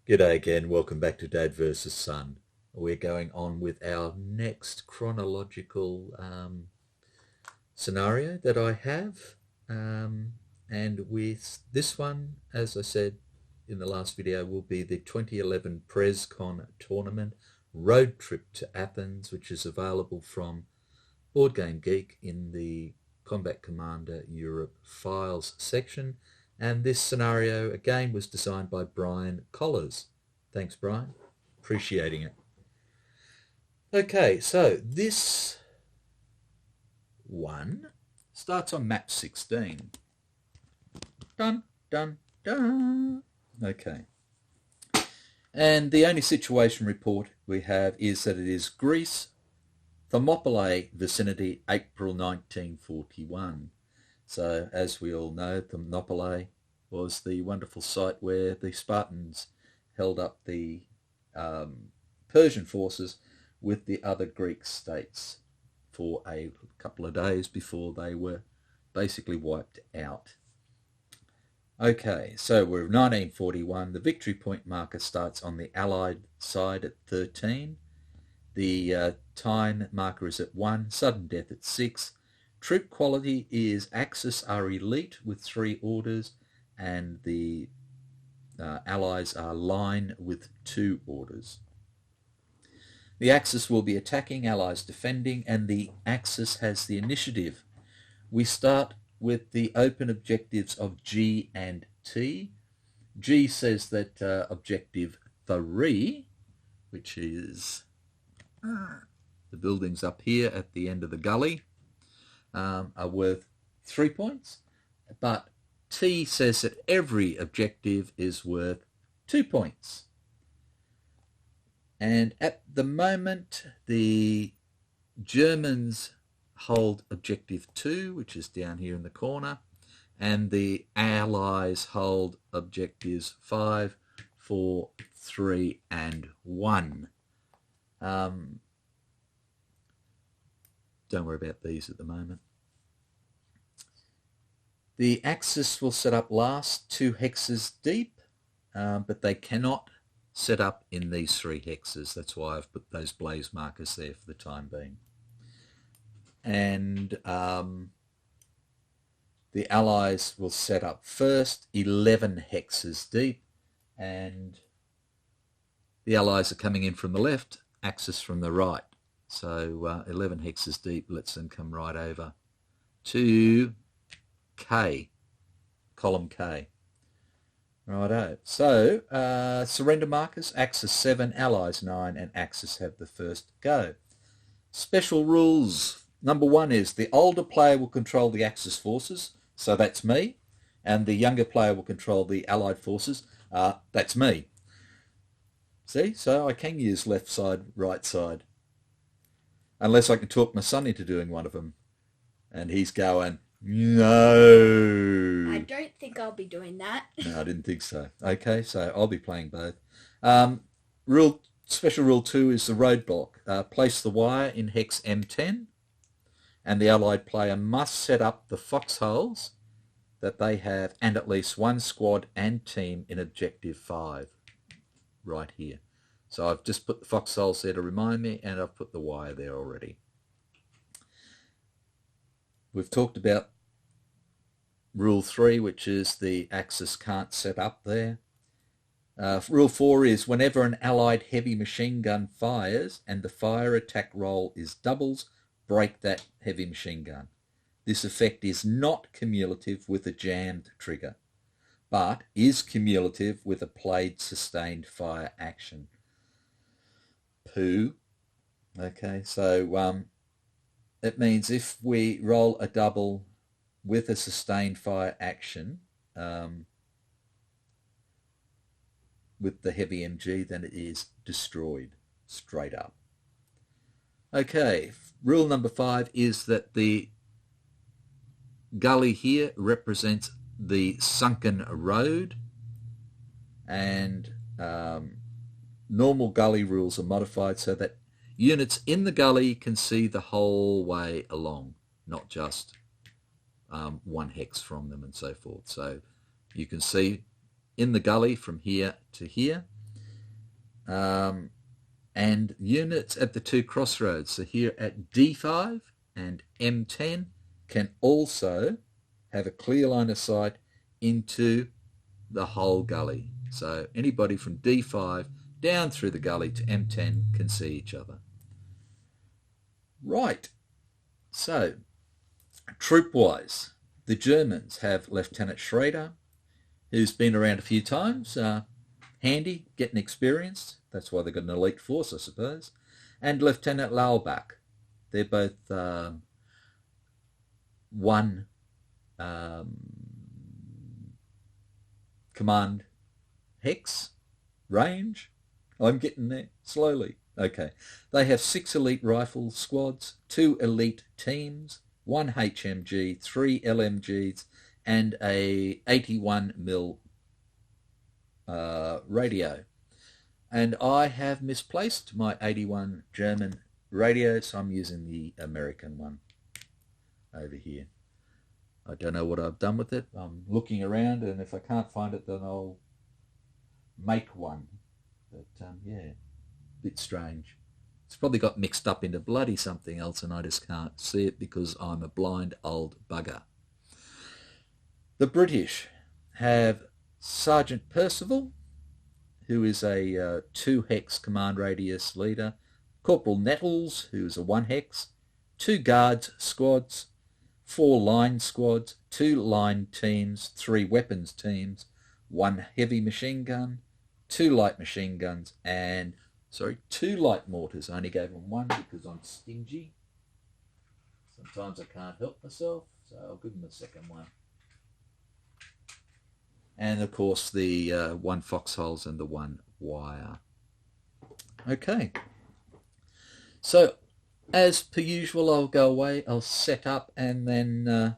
G'day again, welcome back to Dad versus Son. We're going on with our next chronological scenario that I have. And with this one, as I said in the last video, will be the 2011 PresCon tournament road trip to Athens, which is available from Board Game Geek in the Combat Commander Europe files section. And this scenario again was designed by Brian Collars. Thanks, Brian. Appreciating it. Okay, so this one starts on map 16. Dun, dun, dun. Okay. And the only situation report we have is that it is Greece, Thermopylae vicinity, April 1941. So as we all know, Thermopylae was the wonderful site where the Spartans held up the Persian forces with the other Greek states for a couple of days before they were basically wiped out. Okay, so we're 1941. The victory point marker starts on the Allied side at 13. The time marker is at 1. Sudden death at 6. Troop quality is Axis are elite with 3 orders, and the Allies are line with 2 orders. The Axis will be attacking, Allies defending, and the Axis has the initiative. We start with the open objectives of G and T. G says that objective 3, which is the buildings up here at the end of the gully, are worth 3 points, but T says that every objective is worth 2 points. And at the moment, the Germans hold objective 2, which is down here in the corner, and the Allies hold objectives 5, 4, 3, and 1. Don't worry about these at the moment. The Axis will set up last 2 hexes deep, but they cannot set up in these 3 hexes. That's why I've put those blaze markers there for the time being. And the Allies will set up first 11 hexes deep, and the Allies are coming in from the left, Axis from the right. So 11 hexes deep lets them come right over to K, column K. Righto. So surrender markers, Axis 7, Allies 9, and Axis have the first go. Special rules. Number 1 is the older player will control the Axis forces, so that's me, and the younger player will control the Allied forces, that's me. See, so I can use left side, right side, unless I can talk my son into doing one of them, and he's going, no. I don't think I'll be doing that. No, I didn't think so. Okay, so I'll be playing both. Special rule 2 is the roadblock. Place the wire in hex M10, and the Allied player must set up the foxholes that they have and at least 1 squad and team in objective 5 right here. So I've just put the foxholes there to remind me, and I've put the wire there already. We've talked about rule 3, which is the Axis can't set up there. Rule 4 is whenever an Allied heavy machine gun fires and the fire attack roll is doubles, break that heavy machine gun. This effect is not cumulative with a jammed trigger, but is cumulative with a played sustained fire action. Pooh. Okay, so it means if we roll a double with a sustained fire action with the heavy MG, then it is destroyed straight up. Okay, rule number 5 is that the gully here represents the sunken road, and normal gully rules are modified so that units in the gully can see the whole way along, not just 1 hex from them and so forth. So you can see in the gully from here to here. and units at the two crossroads. So here at D5 and M10 can also have a clear line of sight into the whole gully. So anybody from D5 down through the gully to M10 can see each other. Right. So troop-wise, the Germans have Lieutenant Schrader, who's been around a few times, handy, getting experience. That's why they've got an elite force, I suppose. And Lieutenant Laubach. They're both one command hex range. I'm getting there slowly. Okay. They have 6 elite rifle squads, 2 elite teams, 1 HMG, 3 LMGs, and a 81mm radio. And I have misplaced my 81 German radio, so I'm using the American one over here. I don't know what I've done with it. I'm looking around, and if I can't find it, then I'll make one. But yeah, a bit strange. It's probably got mixed up into bloody something else, and I just can't see it because I'm a blind old bugger. The British have Sergeant Percival, who is a 2 hex command radius leader, Corporal Nettles, who is a 1 hex, 2 guards squads, 4 line squads, 2 line teams, 3 weapons teams, 1 heavy machine gun, 2 light machine guns, and 2 light mortars. I only gave them 1 because I'm stingy. Sometimes I can't help myself, so I'll give them a second one. And of course the 1 foxholes and the 1 wire. Okay. So as per usual, I'll go away, I'll set up, and then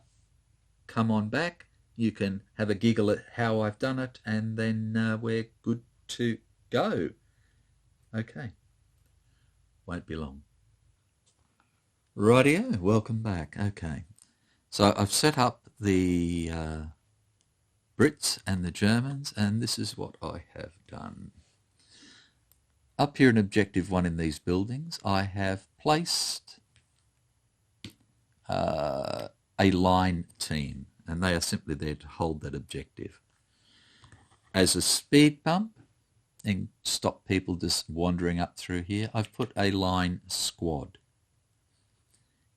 come on back. You can have a giggle at how I've done it, and then we're good to go. Okay. Won't be long. Rightio, welcome back. Okay. So I've set up the Brits and the Germans, and this is what I have done. Up here in Objective 1 in these buildings, I have placed a line team, and they are simply there to hold that objective. As a speed bump, and stop people just wandering up through here, I've put a line squad.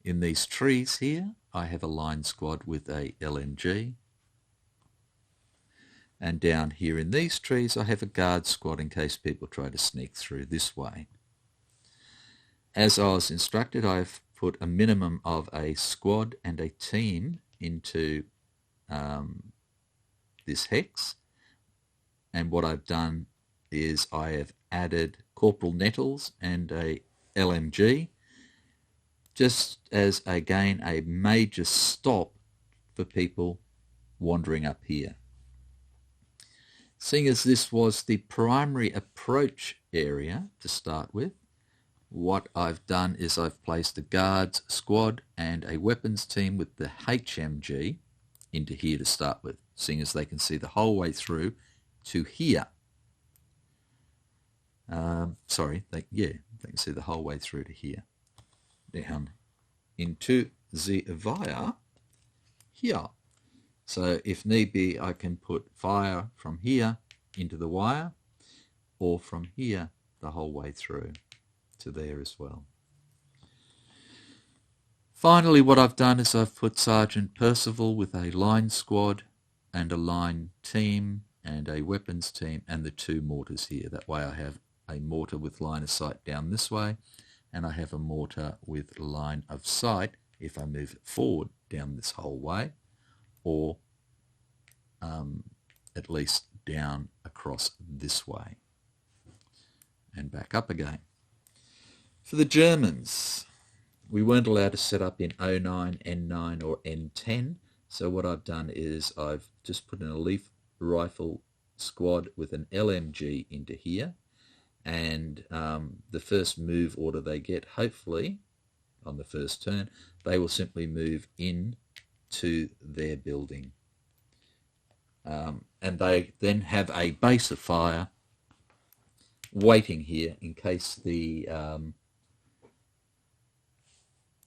In these trees here, I have a line squad with a LMG. And down here in these trees, I have a guard squad in case people try to sneak through this way. As I was instructed, I've put a minimum of a squad and a team into this hex. And what I've done is I have added Corporal Nettles and a LMG, just as, again, a major stop for people wandering up here. Seeing as this was the primary approach area to start with, what I've done is I've placed a guards squad and a weapons team with the HMG into here to start with, seeing as they can see the whole way through to here. They can see the whole way through to here. Down into the wire here. So if need be, I can put fire from here into the wire, or from here the whole way through to there as well. Finally, what I've done is I've put Sergeant Percival with a line squad and a line team and a weapons team and the 2 mortars here. That way I have a mortar with line of sight down this way, and I have a mortar with line of sight if I move it forward down this whole way, or at least down across this way and back up again. For the Germans, we weren't allowed to set up in 09, N9 or N10, so what I've done is I've just put an elite rifle squad with an LMG into here, and the first move order they get, hopefully on the first turn, they will simply move in to their building. And they then have a base of fire waiting here in case the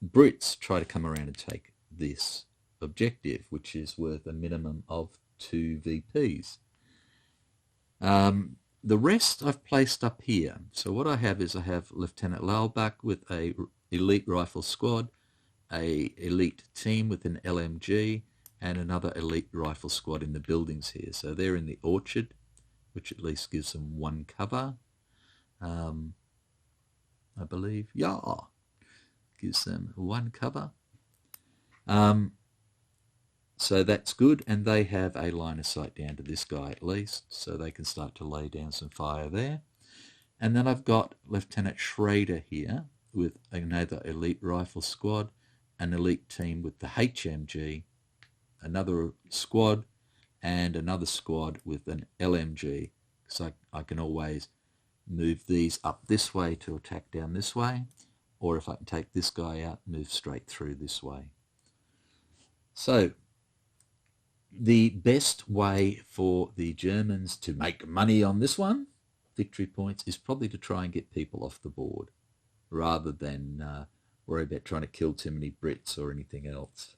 Brits try to come around and take this objective, which is worth a minimum of 2 VPs. The rest I've placed up here. So what I have is I have Lieutenant Lalbach with a elite rifle squad, a elite team with an LMG, and another elite rifle squad in the buildings here. So they're in the orchard, which at least gives them one cover. I believe, yeah, gives them one cover. So that's good, and they have a line of sight down to this guy at least, so they can start to lay down some fire there. And then I've got Lieutenant Schrader here with another elite rifle squad, an elite team with the HMG, another squad, and another squad with an LMG. So I can always move these up this way to attack down this way, or if I can take this guy out, move straight through this way. So the best way for the Germans to make money on this one, victory points, is probably to try and get people off the board rather than worry about trying to kill too many Brits or anything else.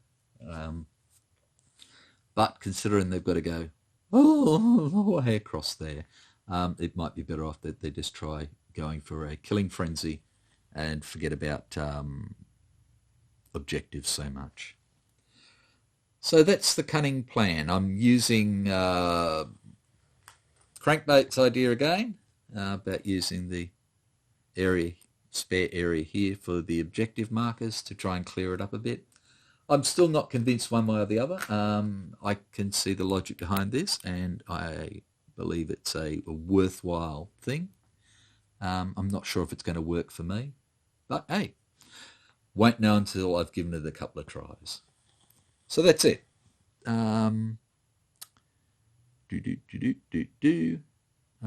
But considering they've got to go all the way across there, it might be better off that they just try going for a killing frenzy and forget about objectives so much. So that's the cunning plan. I'm using Crankbait's idea again about using the spare area here for the objective markers to try and clear it up a bit. I'm still not convinced one way or the other. I can see the logic behind this, and I believe it's a worthwhile thing. I'm not sure if it's going to work for me, but hey, won't know until I've given it a couple of tries. So that's it. I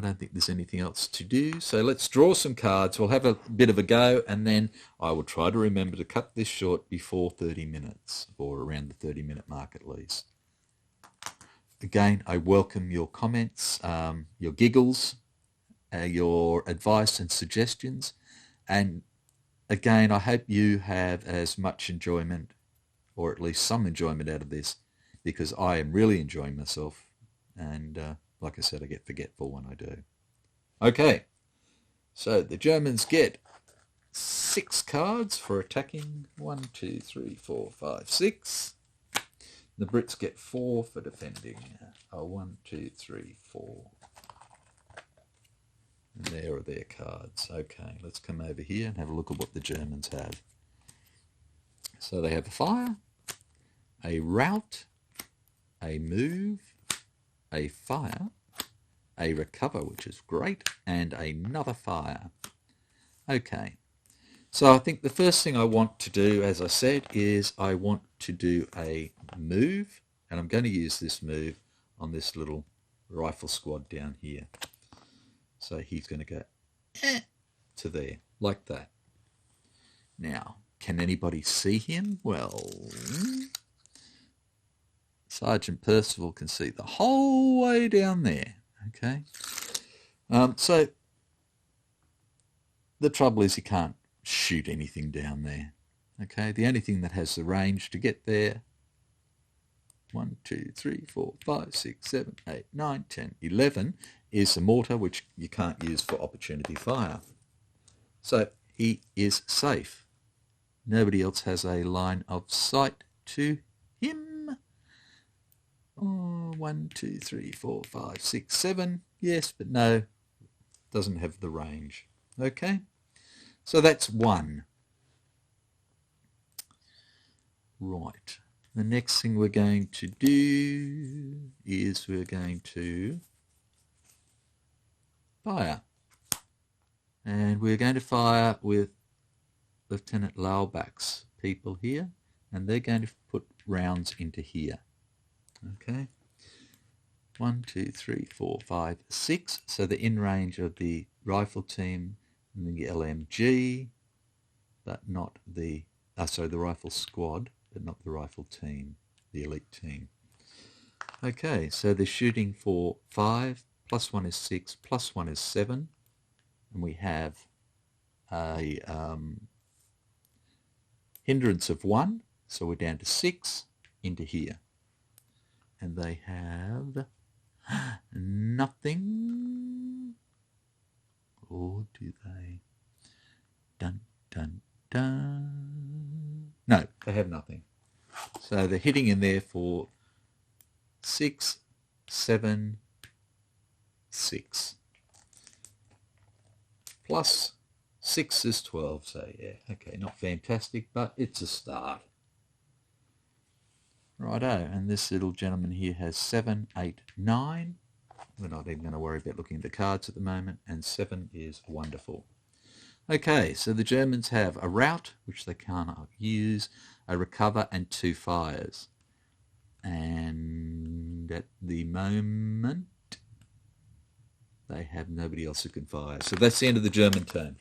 don't think there's anything else to do. So let's draw some cards. We'll have a bit of a go, and then I will try to remember to cut this short before 30 minutes, or around the 30-minute mark at least. Again, I welcome your comments, your giggles, your advice and suggestions. And again, I hope you have as much enjoyment, or at least some enjoyment out of this, because I am really enjoying myself. And like I said, I get forgetful when I do. Okay, so the Germans get 6 cards for attacking. 1, 2, 3, 4, 5, 6. The Brits get 4 for defending. 1, 2, 3, 4. And there are their cards. Okay, let's come over here and have a look at what the Germans have. So they have a fire, a rout, a move, a fire, a recover, which is great, and another fire. Okay, so I think the first thing I want to do, as I said, is I want to do a move, and I'm going to use this move on this little rifle squad down here. So he's going to go to there, like that. Now, can anybody see him? Well, Sergeant Percival can see the whole way down there. Okay, so the trouble is he can't shoot anything down there. Okay, the only thing that has the range to get there, 1, 2, 3, 4, 5, 6, 7, 8, 9, 10, 11, is the mortar, which you can't use for opportunity fire. So he is safe. Nobody else has a line of sight to him. 1, 2, 3, 4, 5, 6, 7. Yes, but no, doesn't have the range. Okay, so that's 1. Right. The next thing we're going to do is we're going to fire. And we're going to fire with Lieutenant Lalbach's people here, and they're going to put rounds into here. Okay, 1, 2, 3, 4, 5, 6. So they're in range of the rifle team and the LMG, but not the the rifle squad, but not the rifle team, the elite team. Okay, so they're shooting for 5, +1 is 6, +1 is 7. and we have a hindrance of 1, so we're down to 6 into here. And they have nothing. Or do they? Dun, dun, dun. No, they have nothing. So they're hitting in there for 6, 7, 6. Plus 6 is 12, so yeah, okay, not fantastic, but it's a start. Righto, and this little gentleman here has 7, 8, 9. We're not even going to worry about looking at the cards at the moment, and 7 is wonderful. Okay, so the Germans have a rout, which they cannot use, a recover, and 2 fires. And at the moment, they have nobody else who can fire. So that's the end of the German turn.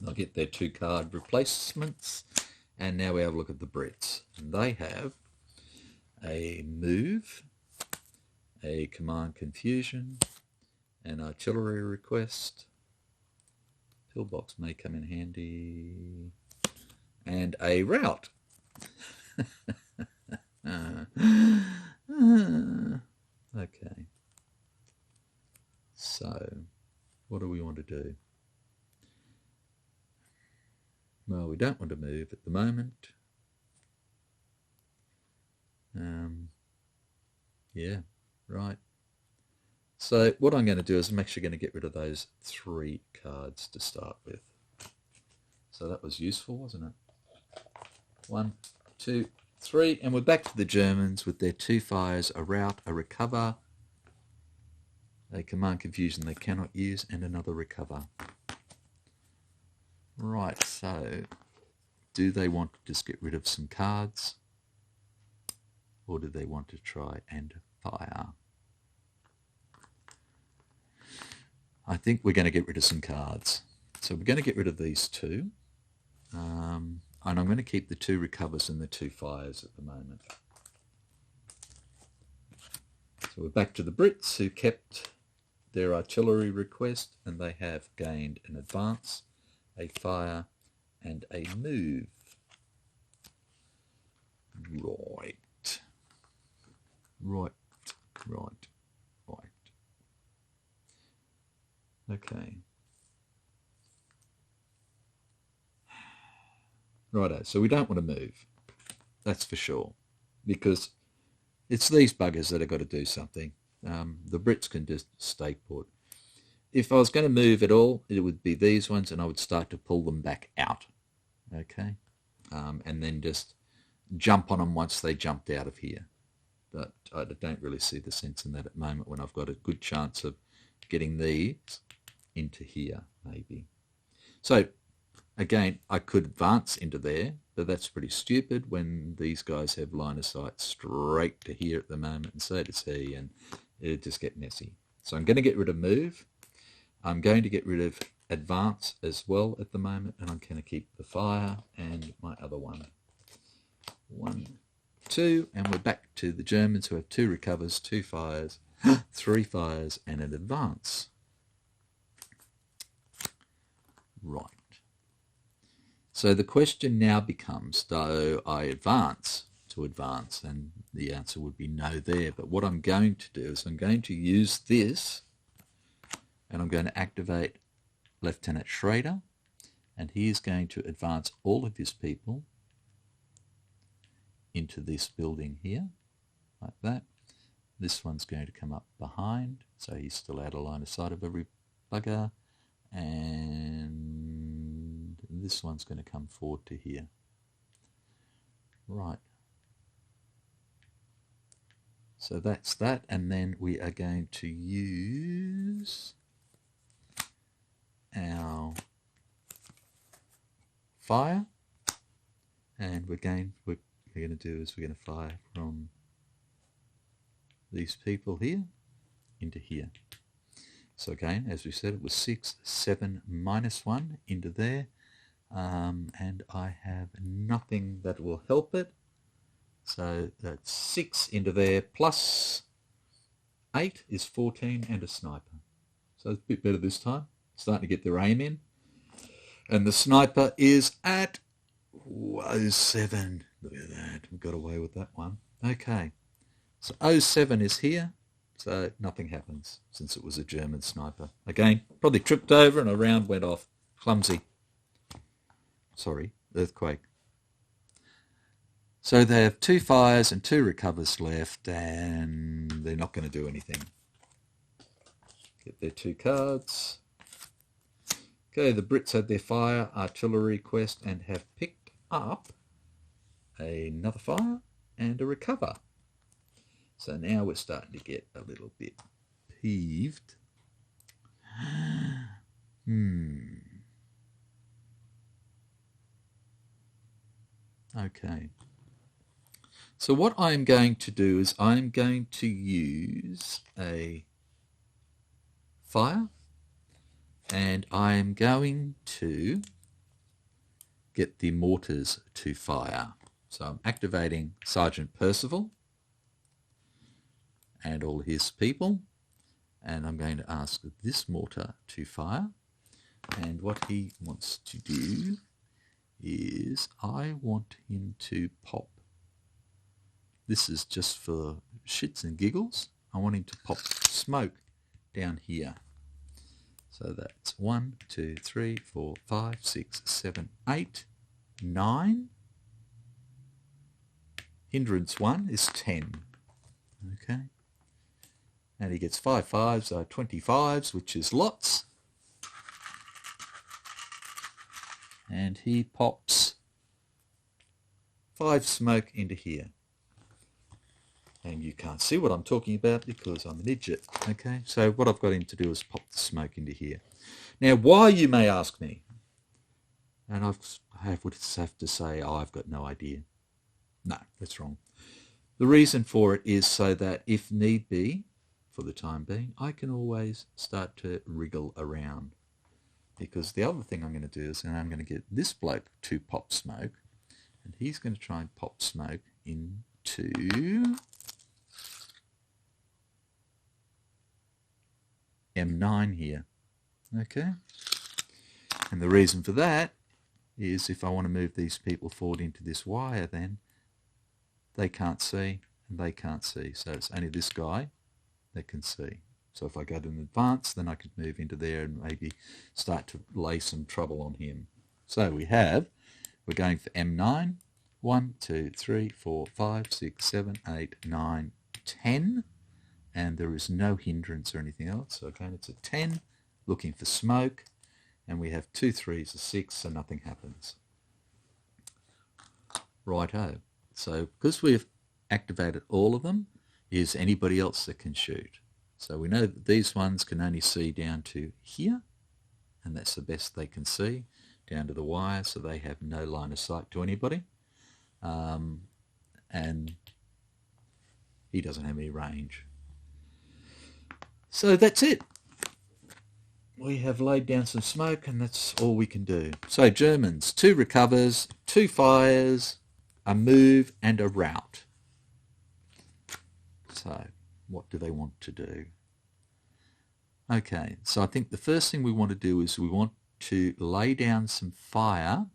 They'll get their 2 card replacements. And now we have a look at the Brits. And they have a move, a command confusion, an artillery request. Pillbox may come in handy. And a rout. Okay. So, what do we want to do? Well, we don't want to move at the moment. Yeah, right. So what I'm going to do is I'm actually going to get rid of those 3 cards to start with. So that was useful, wasn't it? 1, 2, 3, and we're back to the Germans with their 2 fires, a rout, a recover, a command confusion they cannot use, and another recover. Right, so do they want to just get rid of some cards, or do they want to try and fire? I think we're going to get rid of some cards. So we're going to get rid of these 2. And I'm going to keep the 2 recovers and the 2 fires at the moment. So we're back to the Brits, who kept their artillery request, and they have gained an advance, a fire, and a move. Right. Okay. Righto, so we don't want to move. That's for sure. Because it's these buggers that have got to do something. The Brits can just stay put. If I was going to move at all, it would be these ones, and I would start to pull them back out. Okay? And then just jump on them once they jumped out of here. But I don't really see the sense in that at the moment when I've got a good chance of getting these into here, maybe. So, again, I could advance into there, but that's pretty stupid when these guys have line of sight straight to here at the moment, and so does he, and it'll just get messy. So I'm going to get rid of move. I'm going to get rid of advance as well at the moment, and I'm going to keep the fire and my other one. 1, 2, and we're back to the Germans, who have 2 recovers, 2 fires, 3 fires, and an advance. Right. So the question now becomes, do I advance to advance? And the answer would be no there. But what I'm going to do is I'm going to use this, and I'm going to activate Lieutenant Schrader, and he is going to advance all of his people into this building here, like that. This one's going to come up behind, so he's still out of line of sight of every bugger, and this one's going to come forward to here. Right. So that's that, and then we are going to use our fire, and we're going to do is we're going to fire from these people here into here. So again, as we said, it was 6, 7, -1 into there, and I have nothing that will help it. So that's 6 into there, plus 8 is 14, and a sniper. So it's a bit better this time. starting to get their aim in. And the sniper is at 07. Look at that. We got away with that one. Okay. So 07 is here. So nothing happens since it was a German sniper. Again, probably tripped over and a round went off. Clumsy. Sorry, earthquake. So they have 2 fires and 2 recovers left, and they're not going to do anything. Get their 2 cards. Okay, the Brits had their fire artillery quest and have picked up another fire and a recover. So now we're starting to get a little bit peeved. Okay. So what I'm going to do is I'm going to use a fire, and I'm going to get the mortars to fire. So I'm activating Sergeant Percival and all his people, and I'm going to ask this mortar to fire. And what he wants to do is I want him to pop. This is just for shits and giggles. I want him to pop smoke down here. So that's 1, 2, 3, 4, 5, 6, 7, 8, 9. Hindrance 1 is 10. Okay. And he gets 5 fives, 25s, which is lots. And he pops 5 smoke into here. And you can't see what I'm talking about because I'm an idiot. Okay, so what I've got him to do is pop the smoke into here. Now, why, you may ask me? And I would have to say, oh, I've got no idea. No, that's wrong. The reason for it is so that if need be, for the time being, I can always start to wriggle around. Because the other thing I'm going to do is I'm going to get this bloke to pop smoke, and he's going to try and pop smoke into M9 here. Okay? And the reason for that is if I want to move these people forward into this wire, then they can't see and they can't see. So it's only this guy that can see. So if I go to an advance, then I could move into there and maybe start to lay some trouble on him. So we're going for M9. 1, 2, 3, 4, 5, 6, 7, 8, 9, 10. And there is no hindrance or anything else. So again, it's a 10, looking for smoke. And we have 2 3s, a 6, so nothing happens. Righto. So because we've activated all of them, is anybody else that can shoot. So we know that these ones can only see down to here, and that's the best they can see, down to the wire, so they have no line of sight to anybody. And he doesn't have any range. So that's it. We have laid down some smoke, and that's all we can do. So Germans, 2 recovers, 2 fires, a move, and a rout. So what do they want to do? Okay, so I think the first thing we want to do is we want to lay down some fire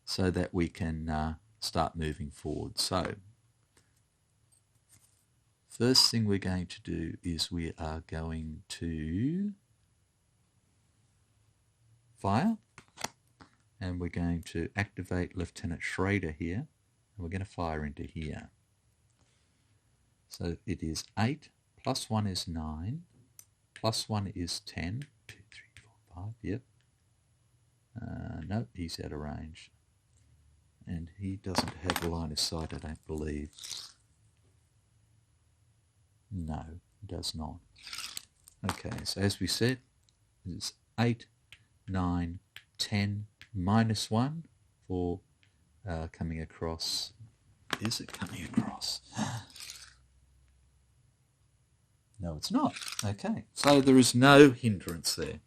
so that we can start moving forward. So first thing we're going to do is we are going to fire, and we're going to activate Lieutenant Schrader here, and we're going to fire into here. So it is 8, plus 1 is 9, plus 1 is 10, 2, 3, 4, 5, yep. No, he's out of range. And he doesn't have a line of sight, I don't believe. No, he does not. Okay, so as we said, it's 8, 9, 10, minus 1 for coming across. Is it coming across? No, it's not. Okay, so there is no hindrance there.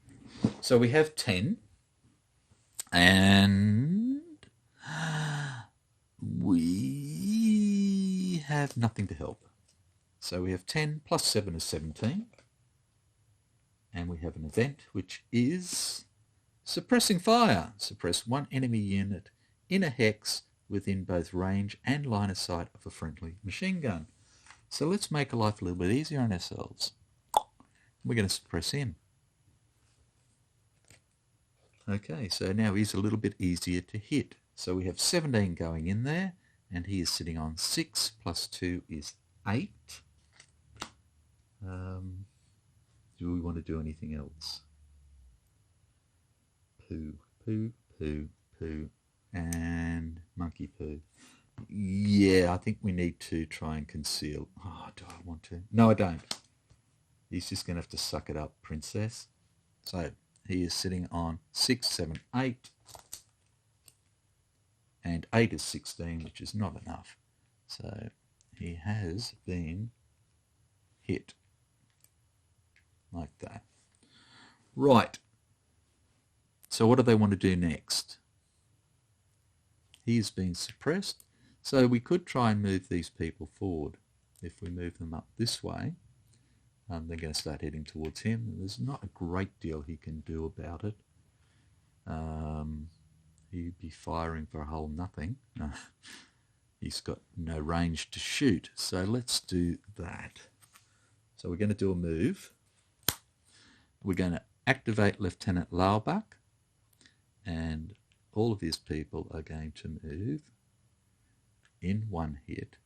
So we have 10, and we have nothing to help. So we have 10 plus 7 is 17, And we have an event which is suppressing fire. Suppress one enemy unit in a hex within both range and line of sight of a friendly machine gun. So let's make life a little bit easier on ourselves. We're going to suppress him. Okay, so now he's a little bit easier to hit. So we have 17 going in there, and he is sitting on 6 plus 2 is 8. Do we want to do anything else? Poo, poo, poo, poo, and monkey poo. Yeah, I think we need to try and conceal. Oh, do I want to? No, I don't. He's just going to have to suck it up, princess. So he is sitting on 6, 7, 8. And 8 is 16, which is not enough. So he has been hit. Like that. Right. So what do they want to do next? He's been suppressed. So we could try and move these people forward. If we move them up this way, they're going to start heading towards him. There's not a great deal he can do about it. He'd be firing for a whole nothing. He's got no range to shoot. So let's do that. So we're going to do a move. We're going to activate Lieutenant Laubach, and all of his people are going to move in one hit.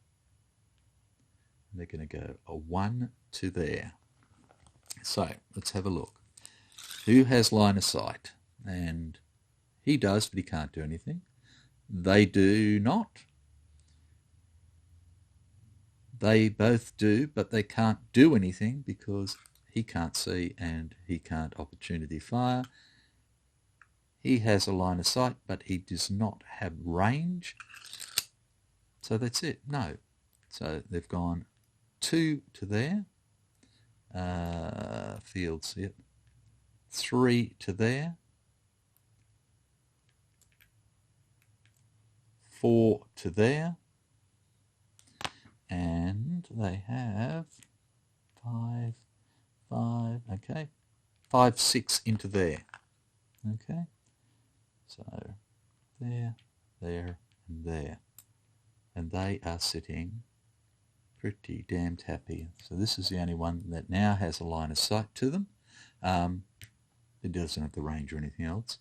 And they're going to go a 1 to there. So let's have a look. Who has line of sight? And he does, but he can't do anything. They do not. They both do, but they can't do anything because he can't see and he can't opportunity fire. He has a line of sight, but he does not have range. So that's it. No. So they've gone 2 to there. Fields, yep. 3 to there. 4 to there. And they have 5, okay. 5, 6 into there. Okay. So there, there, and there. And they are sitting pretty damned happy. So this is the only one that now has a line of sight to them. It doesn't have the range or anything else.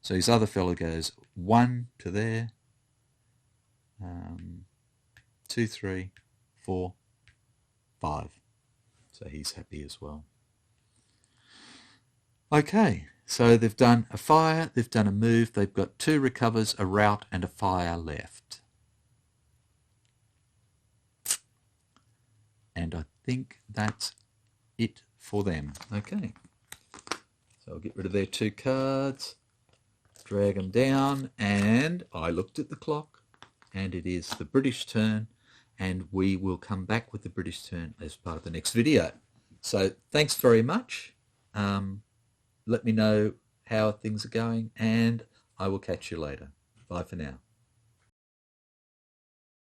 So his other fellow goes 1 to there, 2, 3, 4, 5. So he's happy as well. Okay, so they've done a fire, they've done a move, they've got 2 recovers, a rout, and a fire left. And I think that's it for them. Okay, so I'll get rid of their 2 cards, drag them down, and I looked at the clock, and it is the British turn, and we will come back with the British turn as part of the next video. So thanks very much. Let me know how things are going, and I will catch you later. Bye for now.